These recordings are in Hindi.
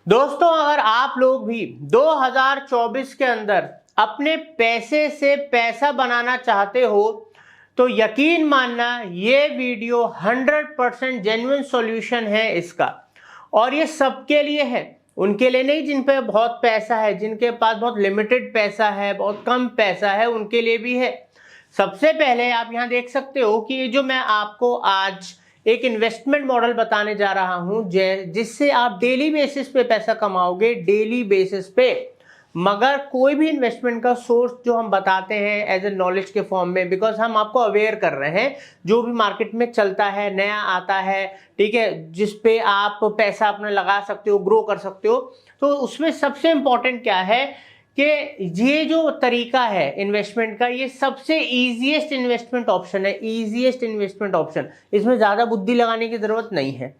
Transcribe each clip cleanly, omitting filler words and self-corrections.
दोस्तों, अगर आप लोग भी 2024 के अंदर अपने पैसे से पैसा बनाना चाहते हो तो यकीन मानना ये वीडियो 100% जेन्युइन सॉल्यूशन है इसका। और ये सबके लिए है, उनके लिए नहीं जिन पे बहुत पैसा है, जिनके पास बहुत लिमिटेड पैसा है, बहुत कम पैसा है, उनके लिए भी है। सबसे पहले आप यहां देख सकते हो कि ये जो मैं आपको आज एक इन्वेस्टमेंट मॉडल बताने जा रहा हूं जिससे आप डेली बेसिस पे पैसा कमाओगे, डेली बेसिस पे। मगर कोई भी इन्वेस्टमेंट का सोर्स जो हम बताते हैं एज ए नॉलेज के फॉर्म में, बिकॉज हम आपको अवेयर कर रहे हैं जो भी मार्केट में चलता है, नया आता है, ठीक है, जिस पे आप पैसा अपना लगा सकते हो, ग्रो कर सकते हो। तो उसमें सबसे इंपॉर्टेंट क्या है कि ये जो तरीका है इन्वेस्टमेंट का, ये सबसे इजीएस्ट इन्वेस्टमेंट ऑप्शन है, इजीएस्ट इन्वेस्टमेंट ऑप्शन। इसमें ज्यादा बुद्धि लगाने की जरूरत नहीं है।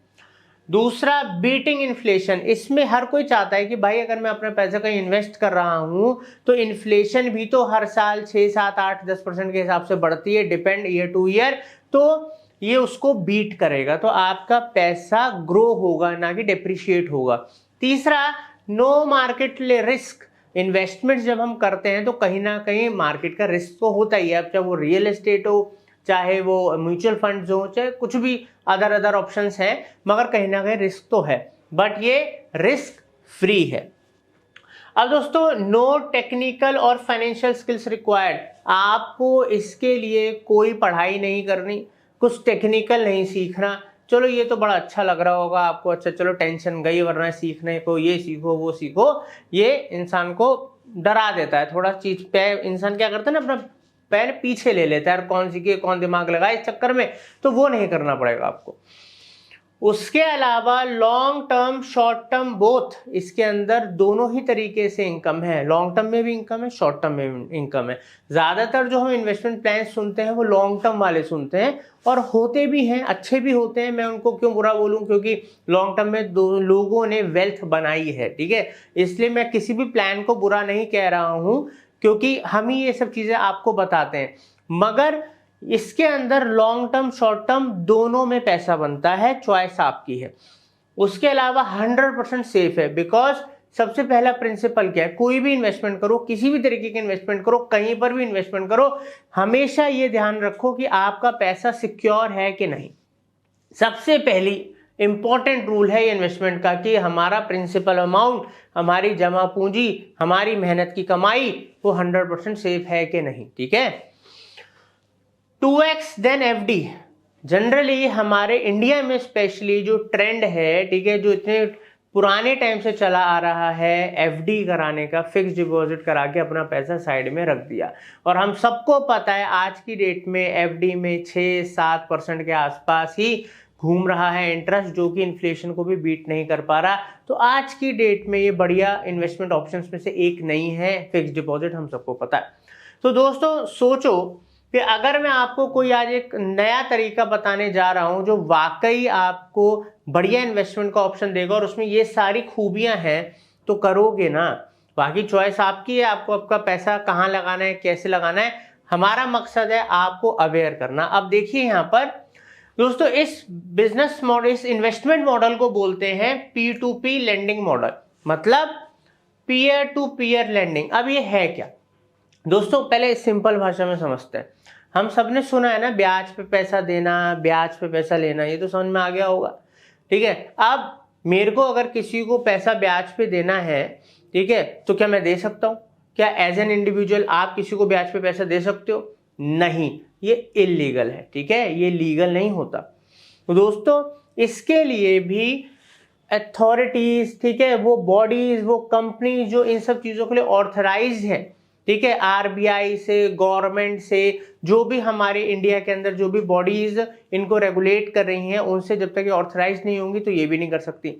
दूसरा, बीटिंग इन्फ्लेशन। इसमें हर कोई चाहता है कि भाई अगर मैं अपना पैसा कहीं इन्वेस्ट कर रहा हूं तो इन्फ्लेशन भी तो हर साल 6, 7, 8, 10% के हिसाब से बढ़ती है, डिपेंड ईयर टू ईयर। तो ये उसको बीट करेगा, तो आपका पैसा ग्रो होगा, ना कि डेप्रिशिएट होगा। तीसरा, नो मार्केट रिस्क। इन्वेस्टमेंट जब हम करते हैं तो कहीं ना कहीं मार्केट का रिस्क तो होता ही है, अब चाहे वो रियल एस्टेट हो, चाहे वो म्यूचुअल फंड्स हो, चाहे कुछ भी अदर ऑप्शंस हैं, मगर कहीं ना कहीं रिस्क तो है, बट ये रिस्क फ्री है। अब दोस्तों, नो टेक्निकल और फाइनेंशियल स्किल्स रिक्वायर्ड। आपको इसके लिए कोई पढ़ाई नहीं करनी, कुछ टेक्निकल नहीं सीखना। चलो ये तो बड़ा अच्छा लग रहा होगा आपको, अच्छा चलो टेंशन गई, वरना सीखने को ये सीखो वो सीखो, ये इंसान को डरा देता है थोड़ा चीज पे। इंसान क्या करता है ना, अपना पैर पीछे ले लेता है, कौन सीखे कौन दिमाग लगाए इस चक्कर में, तो वो नहीं करना पड़ेगा आपको। उसके अलावा long term short term both, इसके अंदर दोनों ही तरीके से इनकम है। लॉन्ग टर्म में भी इनकम है, शॉर्ट टर्म में भी इनकम है। ज्यादातर जो हम इन्वेस्टमेंट प्लान सुनते हैं वो लॉन्ग टर्म वाले सुनते हैं, और होते भी हैं, अच्छे भी होते हैं। मैं उनको क्यों बुरा बोलूं, क्योंकि लॉन्ग टर्म में दो लोगों ने वेल्थ बनाई है, ठीक है। इसलिए मैं किसी भी प्लान को बुरा नहीं कह रहा हूं, क्योंकि हम ही ये सब चीजें आपको बताते हैं। मगर इसके अंदर लॉन्ग टर्म शॉर्ट टर्म दोनों में पैसा बनता है, चॉइस आपकी है। उसके अलावा 100% सेफ है, बिकॉज सबसे पहला प्रिंसिपल क्या है, कोई भी इन्वेस्टमेंट करो, किसी भी तरीके के इन्वेस्टमेंट करो, कहीं पर भी इन्वेस्टमेंट करो, हमेशा ये ध्यान रखो कि आपका पैसा सिक्योर है कि नहीं। सबसे पहली इंपॉर्टेंट रूल है इन्वेस्टमेंट का कि हमारा प्रिंसिपल अमाउंट, हमारी जमा पूंजी, हमारी मेहनत की कमाई वो 100% सेफ है कि नहीं, ठीक है। 2x then FD। जनरली हमारे इंडिया में स्पेशली जो ट्रेंड है, ठीक है, जो इतने पुराने टाइम से चला आ रहा है, FD कराने का, फिक्स डिपॉजिट करा के अपना पैसा साइड में रख दिया। और हम सबको पता है आज की डेट में FD में 6-7% के आसपास ही घूम रहा है इंटरेस्ट, जो कि इन्फ्लेशन को भी बीट नहीं कर पा रहा। तो आज की डेट में ये बढ़िया इन्वेस्टमेंट ऑप्शंस में से एक नहीं है फिक्स डिपॉजिट, हम सबको पता है। तो दोस्तों सोचो कि अगर मैं आपको कोई आज एक नया तरीका बताने जा रहा हूं जो वाकई आपको बढ़िया इन्वेस्टमेंट का ऑप्शन देगा और उसमें ये सारी खूबियां हैं, तो करोगे ना। बाकी चॉइस आपकी है, आपको आपका पैसा कहां लगाना है, कैसे लगाना है। हमारा मकसद है आपको अवेयर करना। अब देखिए यहां पर दोस्तों, इस बिजनेस मॉडल, इस इन्वेस्टमेंट मॉडल को बोलते हैं P2P लेंडिंग मॉडल, मतलब पीयर टू पीयर लेंडिंग। अब ये है क्या दोस्तों, पहले सिंपल भाषा में समझते हैं। हम सबने सुना है ना, ब्याज पे पैसा देना, ब्याज पे पैसा लेना, ये तो समझ में आ गया होगा, ठीक है। अब मेरे को अगर किसी को पैसा ब्याज पे देना है, ठीक है, तो क्या मैं दे सकता हूं? क्या एज एन इंडिविजुअल आप किसी को ब्याज पे पैसा दे सकते हो? नहीं, ये इलीगल है, ठीक है, ये लीगल नहीं होता। तो दोस्तों इसके लिए भी अथॉरिटीज, ठीक है, वो बॉडीज, वो कंपनीज जो इन सब चीजों के लिए ऑथराइज्ड है, ठीक है, RBI से, गवर्नमेंट से, जो भी हमारे इंडिया के अंदर जो भी बॉडीज इनको रेगुलेट कर रही हैं, उनसे जब तक ये ऑथराइज नहीं होंगी तो ये भी नहीं कर सकती।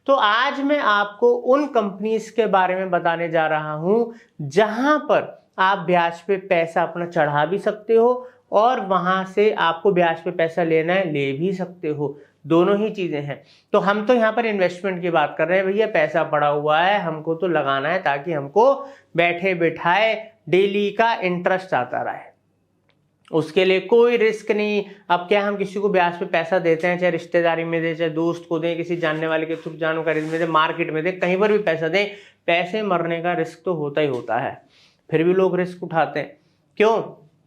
तो आज मैं आपको उन कंपनीज के बारे में बताने जा रहा हूं जहां पर आप ब्याज पे पैसा अपना चढ़ा भी सकते हो और वहां से आपको ब्याज पे पैसा लेना है, ले भी सकते हो। दोनों ही चीजें हैं। तो हम तो यहाँ पर इन्वेस्टमेंट की बात कर रहे हैं, भैया पैसा पड़ा हुआ है, हमको तो लगाना है ताकि हमको बैठे बिठाए डेली का इंटरेस्ट आता रहे। उसके लिए कोई रिस्क नहीं। अब क्या हम किसी को ब्याज पे पैसा देते हैं, चाहे रिश्तेदारी में दे, चाहे दोस्त को दें, किसी जानने वाले के थ्रू जानकारी में दे, मार्केट में दे, कहीं पर भी पैसा दें, पैसे मरने का रिस्क तो होता ही होता है। फिर भी लोग रिस्क उठाते हैं, क्यों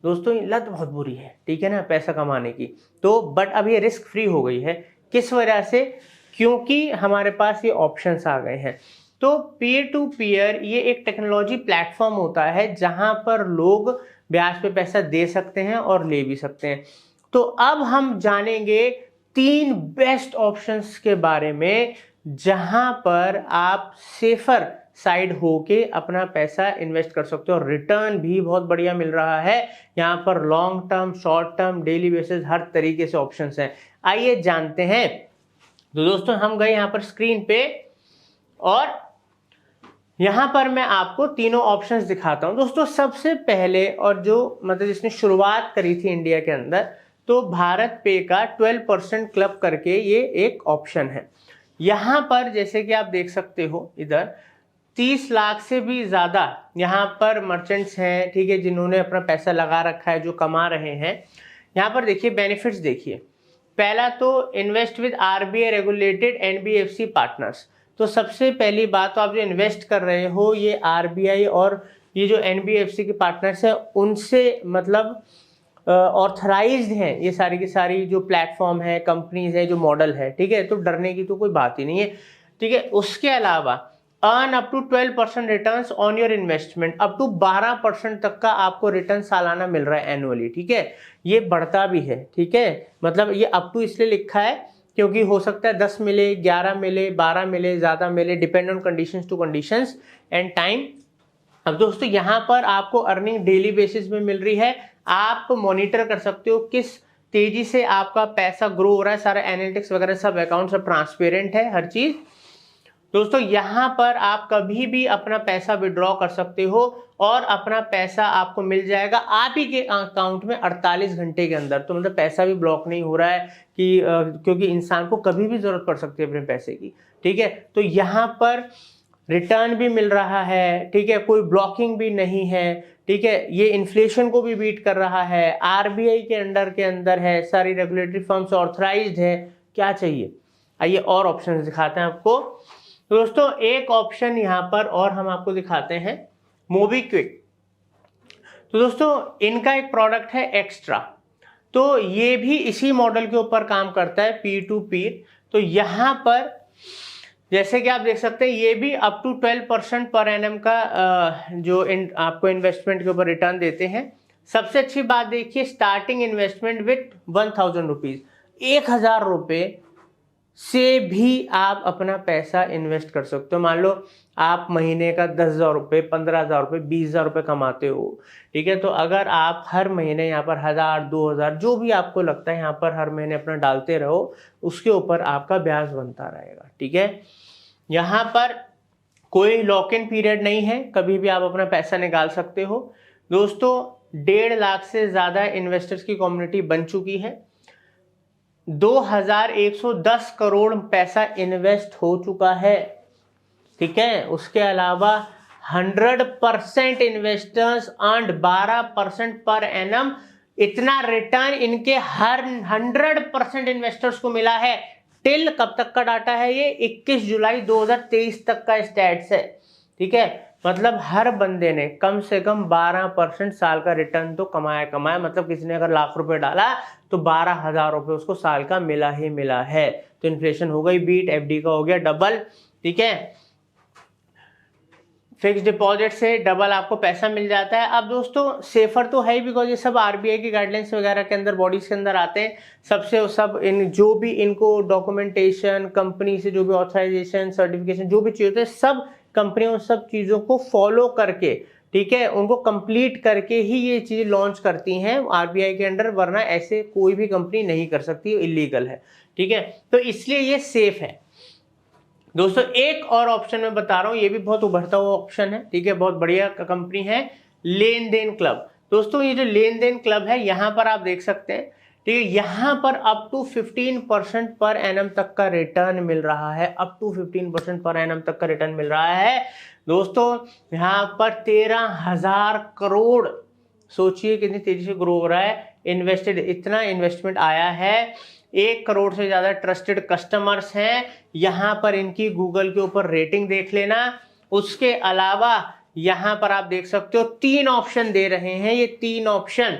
दोस्तों? लत बहुत बुरी है, ठीक है ना, पैसा कमाने की। तो बट अब ये रिस्क फ्री हो गई है, किस वजह से? क्योंकि हमारे पास ये ऑप्शंस आ गए हैं। तो पीयर टू पीयर ये एक टेक्नोलॉजी प्लेटफॉर्म होता है जहां पर लोग ब्याज पे पैसा दे सकते हैं और ले भी सकते हैं। तो अब हम जानेंगे 3 बेस्ट ऑप्शंस के बारे में जहां पर आप सेफर साइड होके अपना पैसा इन्वेस्ट कर सकते हो और रिटर्न भी बहुत बढ़िया मिल रहा है। यहाँ पर long term, short term, daily basis, हर तरीके से ऑप्शंस हैं। आइए जानते हैं। तो दोस्तों हम गए यहाँ पर स्क्रीन पे और यहाँ पर मैं आपको तीनों ऑप्शंस दिखाता हूँ। दोस्तों सबसे पहले और जो मतलब जिसने शुरुआत करी थी इंडिया के अंदर, तो भारत पे का 12% क्लब करके ये एक ऑप्शन है। यहाँ पर जैसे कि आप देख सकते हो, इधर 30 लाख से भी ज़्यादा यहाँ पर मर्चेंट्स हैं, ठीक है, जिन्होंने अपना पैसा लगा रखा है, जो कमा रहे हैं। यहाँ पर देखिए बेनिफिट्स देखिए। पहला तो invest with RBI regulated NBFC partners. तो सबसे पहली बात, तो आप जो इन्वेस्ट कर रहे हो ये RBI और ये जो NBFC के पार्टनर्स हैं उनसे मतलब ऑथराइज्ड हैं ये सारी की सारी जो प्लेटफॉर्म है, कंपनीज है, जो मॉडल है, ठीक है। तो डरने की तो कोई बात ही नहीं है, ठीक है। उसके अलावा earn up to 12% returns on your investment, up to 12% तक का आपको रिटर्न सालाना मिल रहा है एनुअली, ठीक है। ये बढ़ता भी है, ठीक है। मतलब ये अप टू इसलिए लिखा है क्योंकि हो सकता है 10 मिले, 11 मिले, 12 मिले, ज़्यादा मिले, depend on conditions to conditions and time. अब दोस्तों यहाँ पर आपको अर्निंग डेली बेसिस में मिल रही है। आप मॉनिटर कर सकते हो किस तेजी से आपका पैसा ग्रो हो रहा है, सारा एनालिटिक्स वगैरह सब अकाउंट सब ट्रांसपेरेंट है, हर चीज। दोस्तों यहाँ पर आप कभी भी अपना पैसा विड्रॉ कर सकते हो और अपना पैसा आपको मिल जाएगा आप ही के अकाउंट में 48 घंटे के अंदर। तो मतलब पैसा भी ब्लॉक नहीं हो रहा है कि क्योंकि इंसान को कभी भी जरूरत पड़ सकती है अपने पैसे की, ठीक है। तो यहाँ पर रिटर्न भी मिल रहा है, ठीक है, कोई ब्लॉकिंग भी नहीं है, ठीक है। ये इन्फ्लेशन को भी बीट कर रहा है, RBI के अंडर के अंदर है, सारी रेगुलेटरी फर्म्स ऑथराइज्ड है, क्या चाहिए। आइए और ऑप्शन दिखाते हैं आपको। दोस्तों एक ऑप्शन यहाँ पर और हम आपको दिखाते हैं, मोबीक्विक। तो दोस्तों इनका एक प्रोडक्ट है एक्स्ट्रा, तो ये भी इसी मॉडल के ऊपर काम करता है, पीर टू पीर। तो यहाँ पर जैसे कि आप देख सकते हैं ये भी अप टू 12% पर एनम का आपको इन्वेस्टमेंट के ऊपर रिटर्न देते हैं। सबसे अच्छी बात देखिए, स्टार्टिंग इन्वेस्टमेंट विथ 1000 रुपीज, 1000 रुपये से भी आप अपना पैसा इन्वेस्ट कर सकते हो। मान लो आप महीने का 10,000 रुपये, 15,000 रुपये, 20,000 रुपये कमाते हो, ठीक है। तो अगर आप हर महीने यहाँ पर 1000, 2000 जो भी आपको लगता है यहाँ पर हर महीने अपना डालते रहो, उसके ऊपर आपका ब्याज बनता रहेगा, ठीक है। यहाँ पर कोई लॉक इन पीरियड नहीं है, कभी भी आप अपना पैसा निकाल सकते हो। दोस्तों 1.5 लाख से ज़्यादा इन्वेस्टर्स की कम्युनिटी बन चुकी है, 2110 करोड़ पैसा इन्वेस्ट हो चुका है, ठीक है। उसके अलावा 100% इन्वेस्टर्स अर्न 12% पर एनम। इतना रिटर्न इनके हर 100% इन्वेस्टर्स को मिला है। टिल कब तक का डाटा है ये? 21 जुलाई 2023 तक का स्टैट्स है, ठीक है। मतलब हर बंदे ने कम से कम 12% साल का रिटर्न तो कमाया। मतलब किसी ने अगर लाख रुपए डाला तो 12,000 रुपये उसको साल का मिला ही मिला है। तो इन्फ्लेशन हो गई बीट, FD का हो गया डबल, ठीक है। फिक्स डिपॉजिट से डबल आपको पैसा मिल जाता है। अब दोस्तों सेफर तो है ही, बिकॉज ये सब RBI की गाइडलाइंस वगैरह के अंदर, बॉडीज के अंदर आते हैं। सबसे सब इन जो भी इनको डॉक्यूमेंटेशन, कंपनी से जो भी ऑथराइजेशन, सर्टिफिकेशन जो भी चीज़ होते हैं, सब कंपनियां उन सब चीज़ों को फॉलो करके, ठीक है, उनको कंप्लीट करके ही ये चीज़ लॉन्च करती हैं RBI के अंडर, वरना ऐसे कोई भी कंपनी नहीं कर सकती, इलीगल है, ठीक है। तो इसलिए ये सेफ है। दोस्तों एक और ऑप्शन मैं बता रहा हूं, ये भी बहुत उभरता हुआ ऑप्शन है, ठीक है, बहुत बढ़िया कंपनी है, लेन देन क्लब। दोस्तों ये जो लेन देन क्लब है यहाँ पर आप देख सकते हैं, ठीक है, यहाँ पर अप टू 15% पर एनम तक का रिटर्न मिल रहा है, अप टू 15% पर एनम तक का रिटर्न मिल रहा है। दोस्तों यहाँ पर 13,000 करोड़ सोचिए कितनी तेजी से ग्रो हो रहा है। इन्वेस्टेड, इतना इन्वेस्टमेंट आया है, 1 करोड़ से ज़्यादा ट्रस्टेड कस्टमर्स हैं। यहाँ पर इनकी गूगल के ऊपर रेटिंग देख लेना। उसके अलावा यहाँ पर आप देख सकते हो 3 ऑप्शन दे रहे हैं। ये 3 ऑप्शन,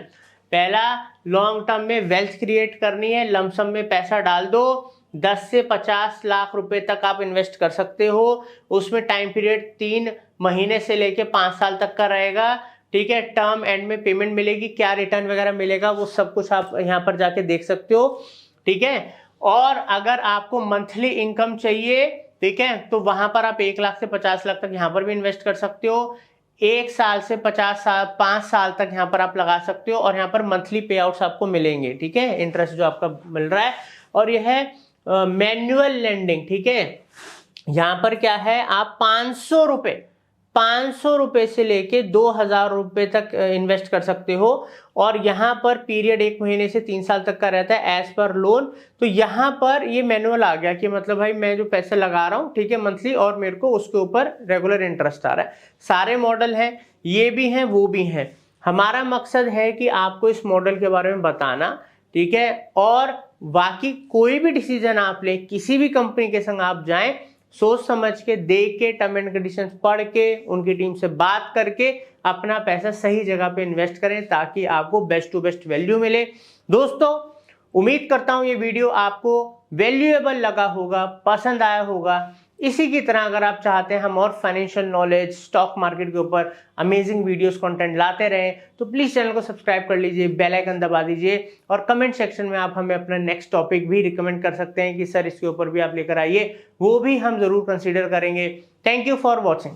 पहला लॉन्ग टर्म में वेल्थ क्रिएट करनी है, लमसम में पैसा डाल दो, 10 से 50 लाख रुपए तक आप इन्वेस्ट कर सकते हो। उसमें टाइम पीरियड 3 महीने से लेके 5 साल तक का रहेगा, ठीक है। टर्म एंड में पेमेंट मिलेगी, क्या रिटर्न वगैरह मिलेगा वो सब कुछ आप यहाँ पर जाके देख सकते हो, ठीक है। और अगर आपको मंथली इनकम चाहिए, ठीक है, तो वहां पर आप 1 लाख से 50 लाख तक यहाँ पर भी इन्वेस्ट कर सकते हो। 1 साल से 5 साल तक यहाँ पर आप लगा सकते हो और यहाँ पर मंथली पे आउट्स आपको मिलेंगे, ठीक है, इंटरेस्ट जो आपका मिल रहा है। और यह है मैनुअल लेंडिंग, ठीक है। यहाँ पर क्या है, आप 500 रुपए से लेके 2000 रुपए तक इन्वेस्ट कर सकते हो। और यहाँ पर पीरियड 1 महीने से 3 साल तक का रहता है एज पर लोन। तो यहाँ पर ये मैनुअल आ गया कि मतलब भाई मैं जो पैसे लगा रहा हूँ, ठीक है, मंथली, और मेरे को उसके ऊपर रेगुलर इंटरेस्ट आ रहा है। सारे मॉडल हैं, ये भी हैं वो भी हैं। हमारा मकसद है कि आपको इस मॉडल के बारे में बताना, ठीक है। और बाकी कोई भी डिसीजन आप लें, किसी भी कंपनी के संग आप जाएं, सोच समझ के, देख के, टर्म एंड कंडीशंस पढ़ के, उनकी टीम से बात करके अपना पैसा सही जगह पे इन्वेस्ट करें ताकि आपको बेस्ट टू बेस्ट वैल्यू मिले। दोस्तों, उम्मीद करता हूं ये वीडियो आपको वैल्यूएबल लगा होगा, पसंद आया होगा। इसी की तरह अगर आप चाहते हैं हम और फाइनेंशियल नॉलेज, स्टॉक मार्केट के ऊपर अमेजिंग वीडियोस कंटेंट लाते रहें, तो प्लीज चैनल को सब्सक्राइब कर लीजिए, बेल आइकन दबा दीजिए और कमेंट सेक्शन में आप हमें अपना नेक्स्ट टॉपिक भी रिकमेंड कर सकते हैं कि सर इसके ऊपर भी आप लेकर आइए, वो भी हम जरूर कंसीडर करेंगे। Thank you for watching.